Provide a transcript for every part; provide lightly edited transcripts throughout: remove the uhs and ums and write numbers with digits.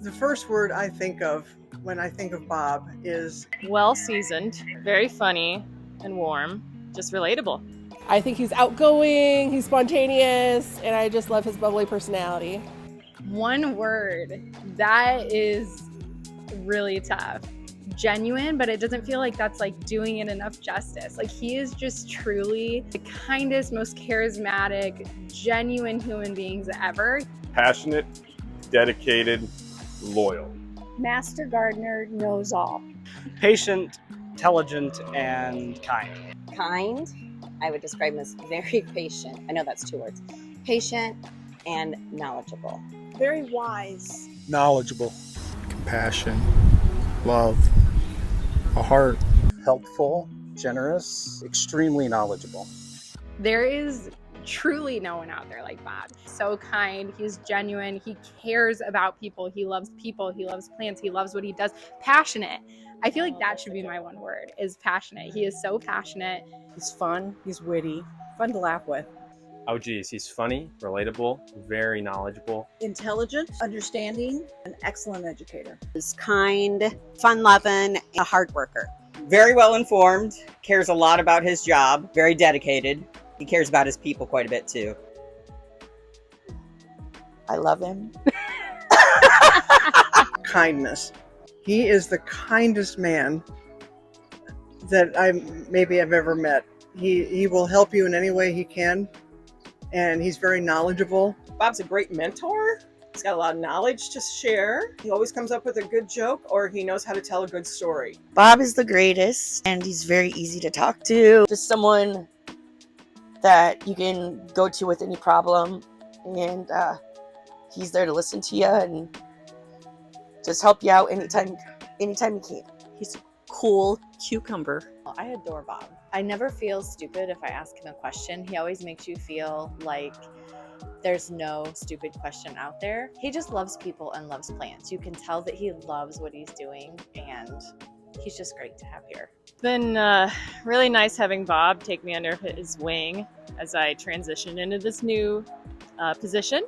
The first word I think of when I think of Bob is well seasoned, very funny and warm, just relatable. I think he's outgoing, he's spontaneous, and I just love his bubbly personality. One word, that is really tough. Genuine, but it doesn't feel like that's like doing it enough justice. Like, he is just truly the kindest, most charismatic, genuine human beings ever. Passionate, dedicated, loyal. Master gardener, knows all. Patient, intelligent, and kind. Kind, I would describe him as very patient. I know that's two words. Patient and knowledgeable. Very wise. Knowledgeable. Compassion. Love. A heart. Helpful, generous, extremely knowledgeable. There is truly no one out there like Bob. So kind, he's genuine, he cares about people, he loves plants, he loves what he does. Passionate. I feel like that should be my one word, is passionate. He is so passionate. He's fun, he's witty, fun to laugh with. Oh geez, he's funny, relatable, very knowledgeable. Intelligent, understanding, an excellent educator. He's kind, fun-loving, a hard worker. Very well informed, cares a lot about his job, very dedicated. He cares about his people quite a bit too. I love him. kindness. He is the kindest man that I've ever met. He will help you in any way he can, and he's very knowledgeable. Bob's a great mentor. He's got a lot of knowledge to share. He always comes up with a good joke, or he knows how to tell a good story. Bob is the greatest, and he's very easy to talk to. Just someone that you can go to with any problem, and he's there to listen to you and just help you out anytime he can. He's a cool cucumber. I adore Bob. I never feel stupid if I ask him a question. He always makes you feel like there's no stupid question out there. He just loves people and loves plants. You can tell that he loves what he's doing, and he's just great to have here. It's been really nice having Bob take me under his wing as I transitioned into this new position.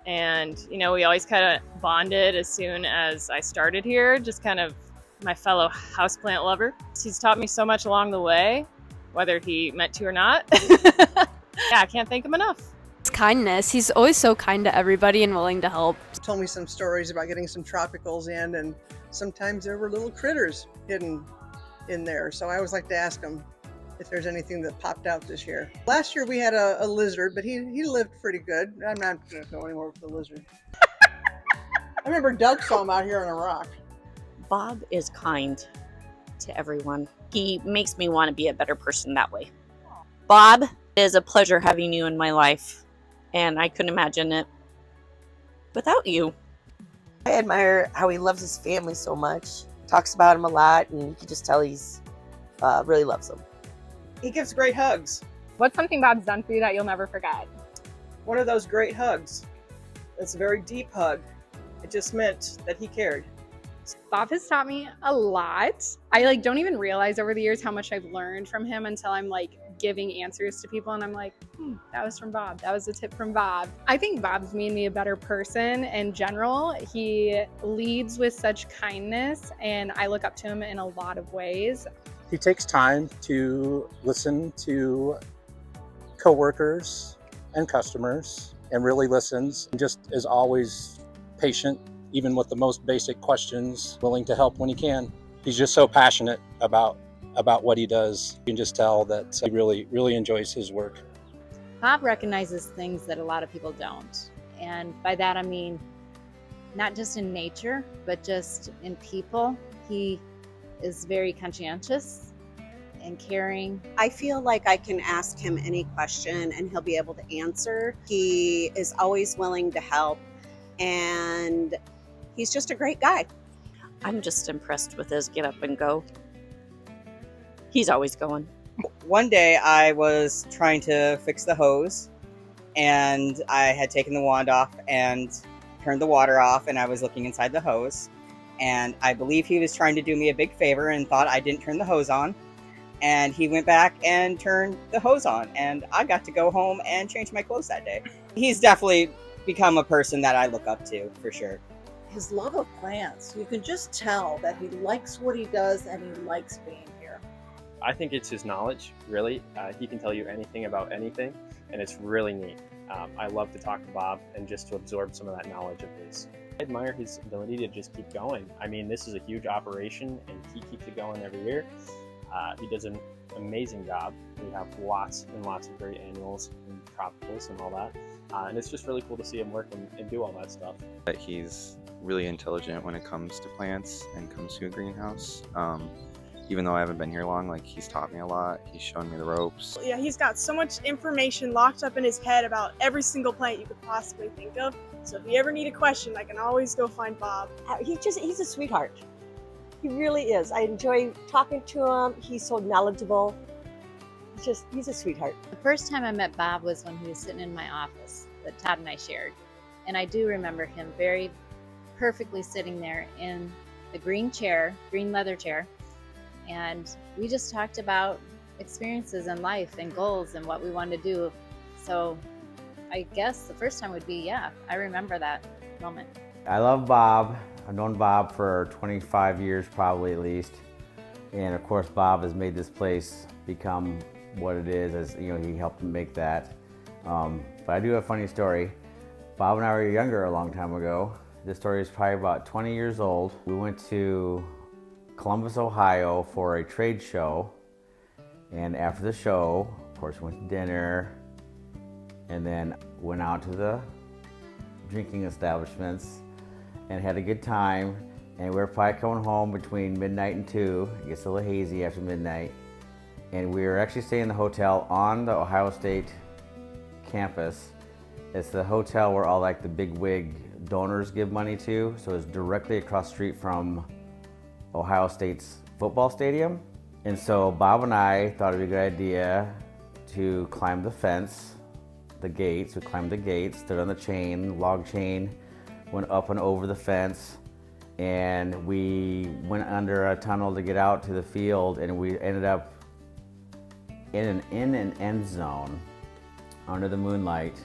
And, you know, we always kind of bonded as soon as I started here, just kind of my fellow houseplant lover. He's taught me so much along the way, whether he meant to or not. Yeah, I can't thank him enough. His kindness. He's always so kind to everybody and willing to help. He told me some stories about getting some tropicals in, and sometimes there were little critters hidden in there. So I always like to ask him if there's anything that popped out this year. Last year we had a lizard, but he lived pretty good. I'm not going to go anymore with the lizard. I remember Doug saw him out here on a rock. Bob is kind to everyone. He makes me want to be a better person that way. Bob, it is a pleasure having you in my life, and I couldn't imagine it without you. I admire how he loves his family so much. Talks about him a lot, and you can just tell he's really loves them. He gives great hugs. What's something Bob's done for you that you'll never forget? One of those great hugs. It's a very deep hug. It just meant that he cared. Bob has taught me a lot. I don't even realize over the years how much I've learned from him until I'm giving answers to people and I'm like, that was from Bob. That was a tip from Bob. I think Bob's made me a better person in general. He leads with such kindness, and I look up to him in a lot of ways. He takes time to listen to coworkers and customers and really listens, and just is always patient, even with the most basic questions, willing to help when he can. He's just so passionate about what he does. You can just tell that he really, really enjoys his work. Bob recognizes things that a lot of people don't. And by that, I mean, not just in nature, but just in people. He is very conscientious and caring. I feel like I can ask him any question and he'll be able to answer. He is always willing to help, and he's just a great guy. I'm just impressed with his get up and go. He's always going. One day I was trying to fix the hose, and I had taken the wand off and turned the water off, and I was looking inside the hose, and I believe he was trying to do me a big favor and thought I didn't turn the hose on, and he went back and turned the hose on, and I got to go home and change my clothes that day. He's definitely become a person that I look up to, for sure. his love of plants. You can just tell that he likes what he does and he likes being here. I think it's his knowledge, really. He can tell you anything about anything, and it's really neat. I love to talk to Bob and just to absorb some of that knowledge of his. I admire his ability to just keep going. I mean, this is a huge operation, and he keeps it going every year. He does an amazing job. We have lots and lots of great annuals and tropicals and all that. And it's just really cool to see him work and do all that stuff. He's really intelligent when it comes to plants and comes to a greenhouse. Even though I haven't been here long, like, he's taught me a lot. He's shown me the ropes. Yeah, he's got so much information locked up in his head about every single plant you could possibly think of. So if you ever need a question, I can always go find Bob. He's a sweetheart. He really is. I enjoy talking to him. He's so knowledgeable. He's a sweetheart. The first time I met Bob was when he was sitting in my office that Todd and I shared. And I do remember him very perfectly sitting there in the green leather chair. And we just talked about experiences in life and goals and what we wanted to do. So I guess the first time would be, yeah, I remember that moment. I love Bob. I've known Bob for 25 years, probably at least. And of course, Bob has made this place become what it is, as you know, he helped make that. But I do have a funny story. Bob and I were younger a long time ago. This story is probably about 20 years old. We went to Columbus, Ohio for a trade show. And after the show, of course, we went to dinner and then went out to the drinking establishments and had a good time. And we were probably coming home between midnight and 2. It gets a little hazy after midnight. And we were actually staying in the hotel on the Ohio State campus. It's the hotel where all like the big wig donors give money to. So it's directly across the street from Ohio State's football stadium. And so Bob and I thought it'd be a good idea to climb the fence, the gates. We climbed the gates, stood on the chain, log chain, went up and over the fence, and we went under a tunnel to get out to the field, and we ended up in an end zone under the moonlight.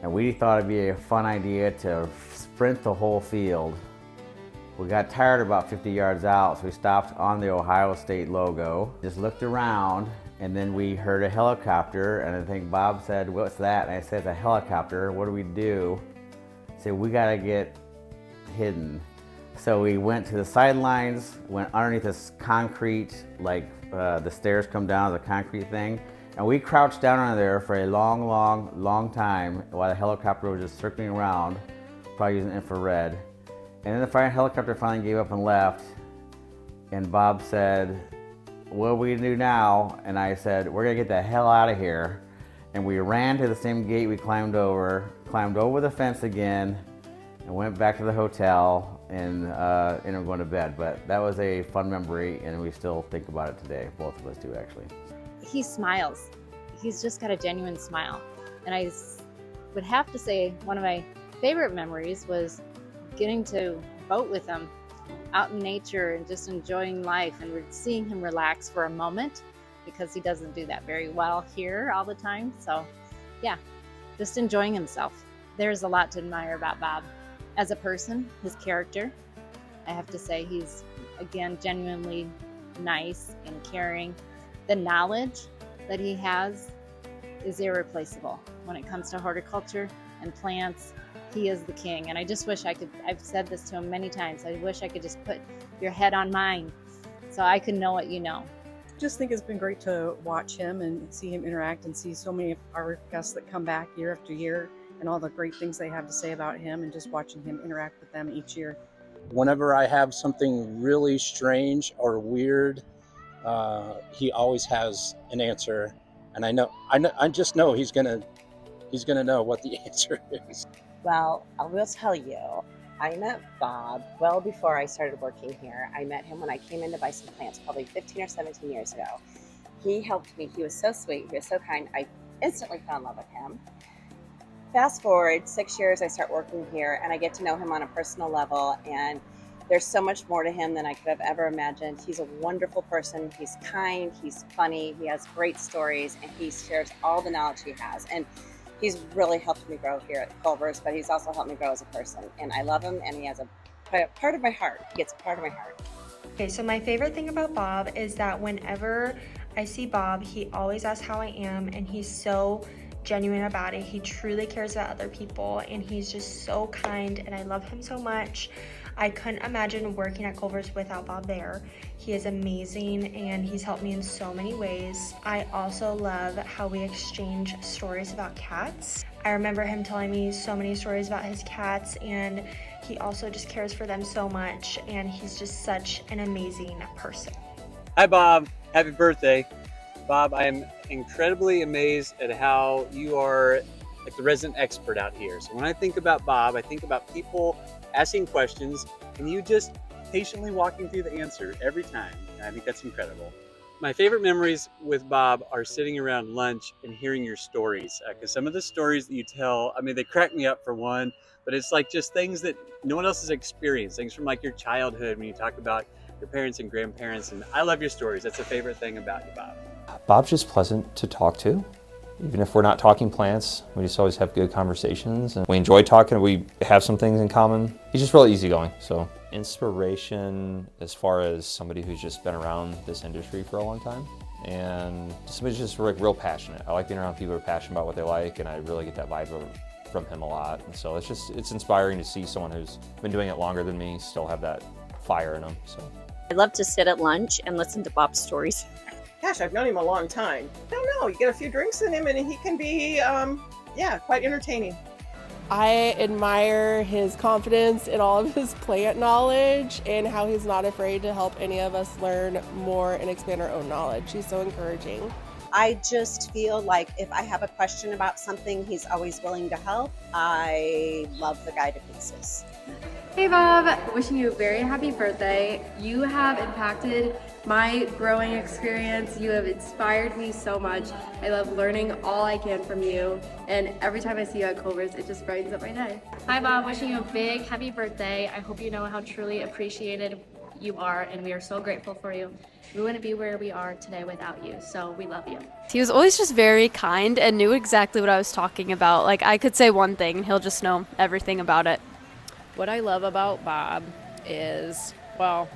And we thought it'd be a fun idea to sprint the whole field. We got tired about 50 yards out, so we stopped on the Ohio State logo, just looked around, and then we heard a helicopter, and I think Bob said, "What's that?" And I said, "It's a helicopter. What do we do?" He said, "We gotta get hidden." So we went to the sidelines, went underneath this concrete, like the stairs come down, the concrete thing, and we crouched down under there for a long time while the helicopter was just circling around, probably using infrared. And then the helicopter finally gave up and left, and Bob said, "What are we gonna do now?" And I said, "We're gonna get the hell out of here." And we ran to the same gate we climbed over the fence again, and went back to the hotel and ended up going to bed. But that was a fun memory, and we still think about it today. Both of us do, actually. He smiles. He's just got a genuine smile. And I would have to say one of my favorite memories was getting to boat with him out in nature and just enjoying life and seeing him relax for a moment, because he doesn't do that very well here all the time. So yeah, just enjoying himself. There's a lot to admire about Bob. As a person, his character, I have to say he's, again, genuinely nice and caring. The knowledge that he has is irreplaceable. When it comes to horticulture and plants, he is the king. And I just wish I could, I've said this to him many times, I wish I could just put your head on mine so I could know what you know. Just think it's been great to watch him and see him interact and see so many of our guests that come back year after year and all the great things they have to say about him, and just watching him interact with them each year. Whenever I have something really strange or weird, he always has an answer, and I just know he's gonna know what the answer is. Well, I will tell you, I met Bob well before I started working here. I met him when I came in to buy some plants, probably 15 or 17 years ago. He helped me. He was so sweet. He was so kind. I instantly fell in love with him. Fast forward 6 years, I start working here, and I get to know him on a personal level, and there's so much more to him than I could have ever imagined. He's a wonderful person. He's kind, he's funny, he has great stories, and he shares all the knowledge he has. And He's really helped me grow here at Culver's, but he's also helped me grow as a person. And I love him, and he has a part of my heart. He gets a part of my heart. Okay, so my favorite thing about Bob is that whenever I see Bob, he always asks how I am, and he's so genuine about it. He truly cares about other people, and he's just so kind, and I love him so much. I couldn't imagine working at Culver's without Bob there. He is amazing, and he's helped me in so many ways. I also love how we exchange stories about cats. I remember him telling me so many stories about his cats, and he also just cares for them so much, and he's just such an amazing person. Hi Bob, happy birthday. Bob, I am incredibly amazed at how you are like the resident expert out here. So when I think about Bob, I think about people asking questions and you just patiently walking through the answer every time. And I think that's incredible. My favorite memories with Bob are sitting around lunch and hearing your stories. Because some of the stories that you tell, I mean, they crack me up for one, but it's like just things that no one else has experienced. Things from like your childhood when you talk about your parents and grandparents. And I love your stories. That's a favorite thing about you, Bob. Bob's just pleasant to talk to. Even if we're not talking plants, we just always have good conversations. And we enjoy talking, we have some things in common. He's just really easygoing. So inspiration as far as somebody who's just been around this industry for a long time. And somebody's just like real passionate. I like being around people who are passionate about what they like, and I really get that vibe from him a lot. And so it's inspiring to see someone who's been doing it longer than me still have that fire in them. So I love to sit at lunch and listen to Bob's stories. Gosh, I've known him a long time. I don't know, you get a few drinks in him and he can be, yeah, quite entertaining. I admire his confidence in all of his plant knowledge and how he's not afraid to help any of us learn more and expand our own knowledge. He's so encouraging. I just feel like if I have a question about something, he's always willing to help. I love the guy to pieces. Hey Bob, wishing you a very happy birthday. You have impacted my growing experience. You have inspired me so much. I love learning all I can from you, and every time I see you at Culver's, it just brightens up my day. Hi Bob, wishing you a big happy birthday. I hope you know how truly appreciated you are, and we are so grateful for you. We wouldn't be where we are today without you, so we love you. He was always just very kind and knew exactly what I was talking about. Like, I could say one thing and he'll just know everything about it. What I love about Bob is, well,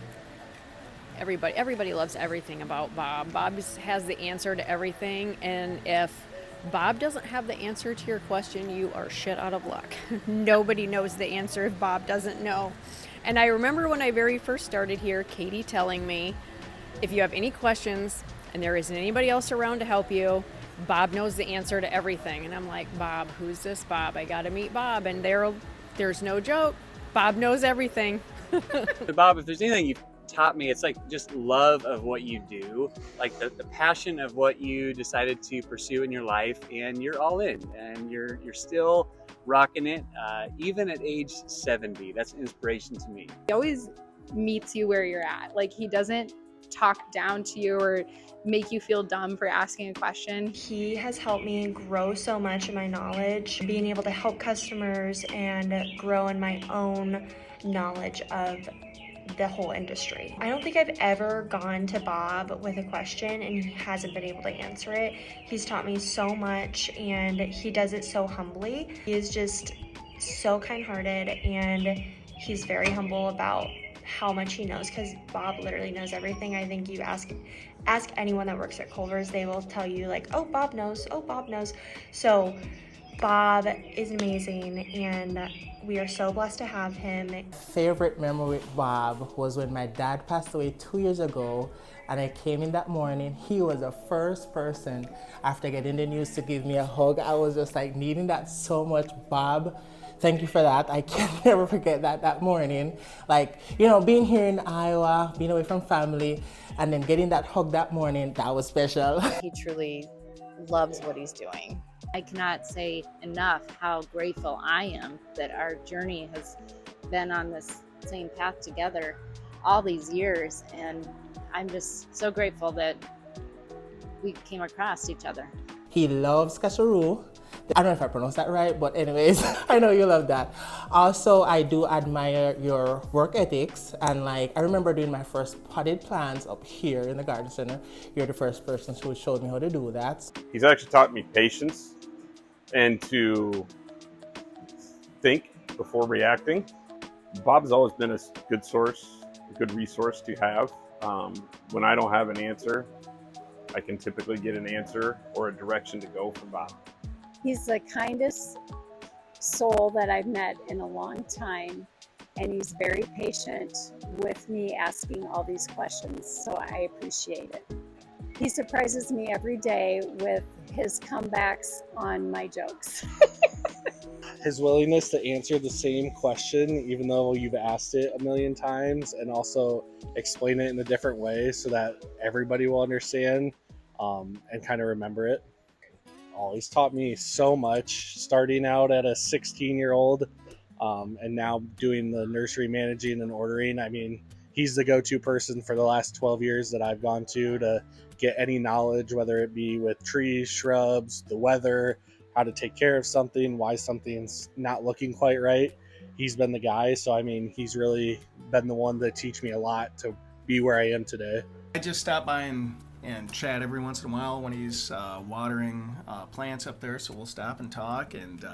everybody loves everything about Bob. Bob has the answer to everything, and if Bob doesn't have the answer to your question, you are shit out of luck. Nobody knows the answer if Bob doesn't know. And I remember when I very first started here, Katie telling me, if you have any questions and there isn't anybody else around to help you, Bob knows the answer to everything. And I'm like, Bob, who's this Bob? I gotta meet Bob. And there's no joke. Bob knows everything. Bob, if there's anything you've taught me, it's like just love of what you do, like the passion of what you decided to pursue in your life, and you're all in, and you're still rocking it, even at age 70. That's an inspiration to me. He always meets you where you're at. Like, he doesn't talk down to you or make you feel dumb for asking a question. He has helped me grow so much in my knowledge, being able to help customers and grow in my own knowledge of the whole industry. I don't think I've ever gone to Bob with a question and he hasn't been able to answer it. He's taught me so much, and he does it so humbly. He is just so kind-hearted, and he's very humble about how much he knows, because Bob literally knows everything. I think you ask anyone that works at Culver's, they will tell you like, oh, Bob knows, oh, Bob knows. So Bob is amazing, and we are so blessed to have him. Favorite memory with Bob was when my dad passed away 2 years ago, and I came in that morning. He was the first person after getting the news to give me a hug. I was just like needing that so much. Bob, thank you for that. I can never forget that morning. Like, you know, being here in Iowa, being away from family, and then getting that hug that morning, that was special. He truly loves what he's doing. I cannot say enough how grateful I am that our journey has been on this same path together all these years, and I'm just so grateful that we came across each other. He loves casserole. I don't know if I pronounced that right, but anyways, I know you love that. Also, I do admire your work ethics, and like, I remember doing my first potted plants up here in the garden center. You're the first person who showed me how to do that. He's actually taught me patience, and to think before reacting. Bob's always been a good source, a good resource to have. When I don't have an answer, I can typically get an answer or a direction to go from Bob. He's the kindest soul that I've met in a long time, and he's very patient with me asking all these questions, so I appreciate it. He surprises me every day with his comebacks on my jokes. His willingness to answer the same question, even though you've asked it a million times, and also explain it in a different way so that everybody will understand and kind of remember it. Oh, he's taught me so much, starting out at a 16-year-old and now doing the nursery managing and ordering. I mean, he's the go-to person for the last 12 years that I've gone to get any knowledge, whether it be with trees, shrubs, the weather, how to take care of something, why something's not looking quite right. He's been the guy. So, I mean, he's really been the one to teach me a lot to be where I am today. I just stop by and chat every once in a while when he's watering plants up there, so we'll stop and talk and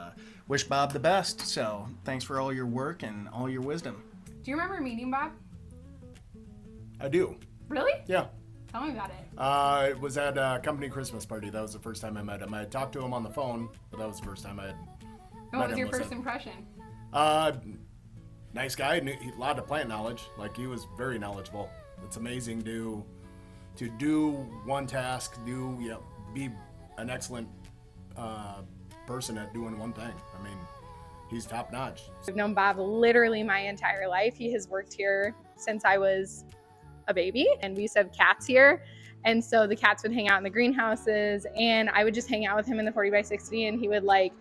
wish Bob the best. So thanks for all your work and all your wisdom. Do you remember meeting Bob? I do. Really? Yeah. Tell me about it. It was at a company Christmas party. That was the first time I met him. I had talked to him on the phone, but that was the first time I had What was your first impression? Nice guy, a lot of plant knowledge. Like, he was very knowledgeable. It's amazing to do one task, be an excellent person at doing one thing. I mean, he's top notch. I've known Bob literally my entire life. He has worked here since I was a baby, and we used to have cats here. And so the cats would hang out in the greenhouses, and I would just hang out with him in the 40x60, and he would like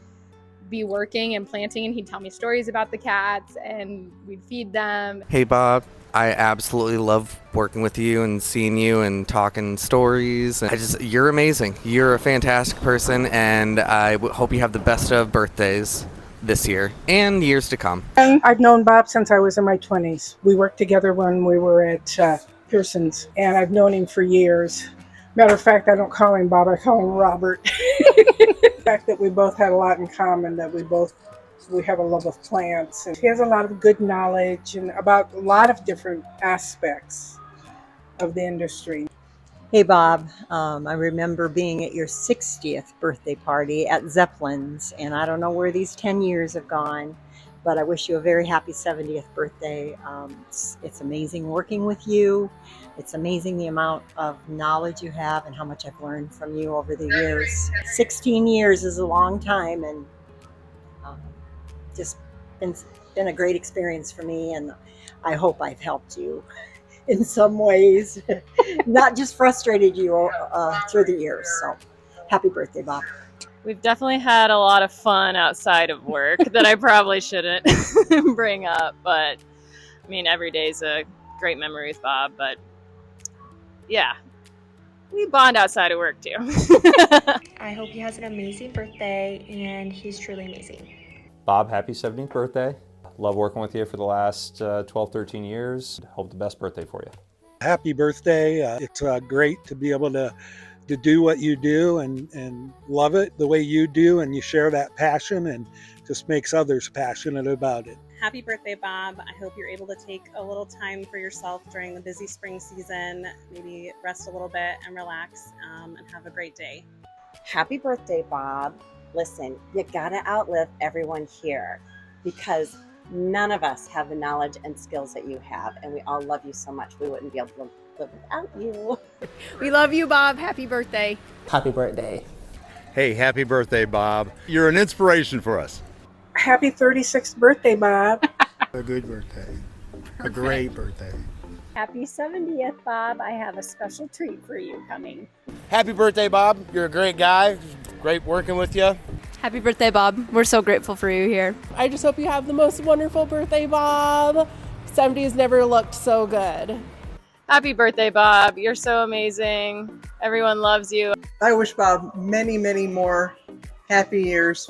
be working and planting, and he'd tell me stories about the cats, and we'd feed them. Hey Bob, I absolutely love working with you and seeing you and talking stories. You're amazing. You're a fantastic person, and I hope you have the best of birthdays this year and years to come. I've known Bob since I was in my 20s. We worked together when we were at Pearson's, and I've known him for years. Matter of fact, I don't call him Bob, I call him Robert. The fact that we both had a lot in common, that we have a love of plants, and he has a lot of good knowledge and about a lot of different aspects of the industry. Hey Bob, I remember being at your 60th birthday party at Zeppelin's, and I don't know where these 10 years have gone, but I wish you a very happy 70th birthday. It's amazing working with you. It's amazing the amount of knowledge you have and how much I've learned from you over the years. 16 years is a long time, and just been a great experience for me, and I hope I've helped you in some ways, not just frustrated you through the years. So happy birthday, Bob. We've definitely had a lot of fun outside of work that I probably shouldn't bring up, but I mean, every day's a great memory with Bob, but yeah, we bond outside of work too. I hope he has an amazing birthday, and he's truly amazing. Bob, happy 70th birthday. Love working with you for the last 12, 13 years. Hope the best birthday for you. Happy birthday. It's great to be able to do what you do and love it the way you do, and you share that passion and just makes others passionate about it. Happy birthday, Bob. I hope you're able to take a little time for yourself during the busy spring season, maybe rest a little bit and relax, and have a great day. Happy birthday, Bob. Listen, you gotta outlive everyone here, because none of us have the knowledge and skills that you have, and we all love you so much. We wouldn't be able to live without you. We love you, Bob. Happy birthday. Happy birthday. Hey, happy birthday, Bob. You're an inspiration for us. Happy 36th birthday, Bob. A good birthday. A great birthday. Happy 70th, Bob. I have a special treat for you coming. Happy birthday, Bob. You're a great guy. Great working with you. Happy birthday, Bob. We're so grateful for you here. I just hope you have the most wonderful birthday, Bob. 70's never looked so good. Happy birthday, Bob. You're so amazing. Everyone loves you. I wish Bob many, many more happy years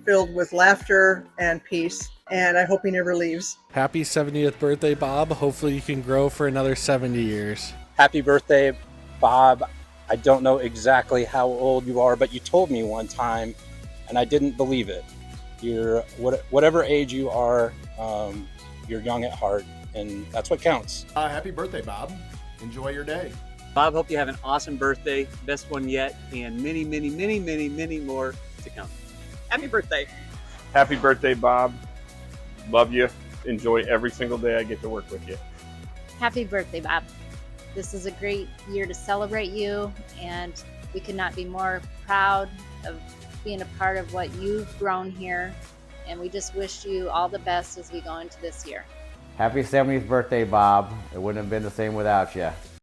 filled with laughter and peace, and I hope he never leaves. Happy 70th birthday, Bob. Hopefully you can grow for another 70 years. Happy birthday, Bob. I don't know exactly how old you are, but you told me one time and I didn't believe it. You're whatever age you are, you're young at heart, and that's what counts. Happy birthday, Bob. Enjoy your day. Bob, hope you have an awesome birthday, best one yet, and many, many, many, many, many more to come. Happy birthday. Happy birthday, Bob. Love you. Enjoy every single day I get to work with you. Happy birthday, Bob. This is a great year to celebrate you, and we could not be more proud of being a part of what you've grown here. And we just wish you all the best as we go into this year. Happy 70th birthday, Bob. It wouldn't have been the same without you.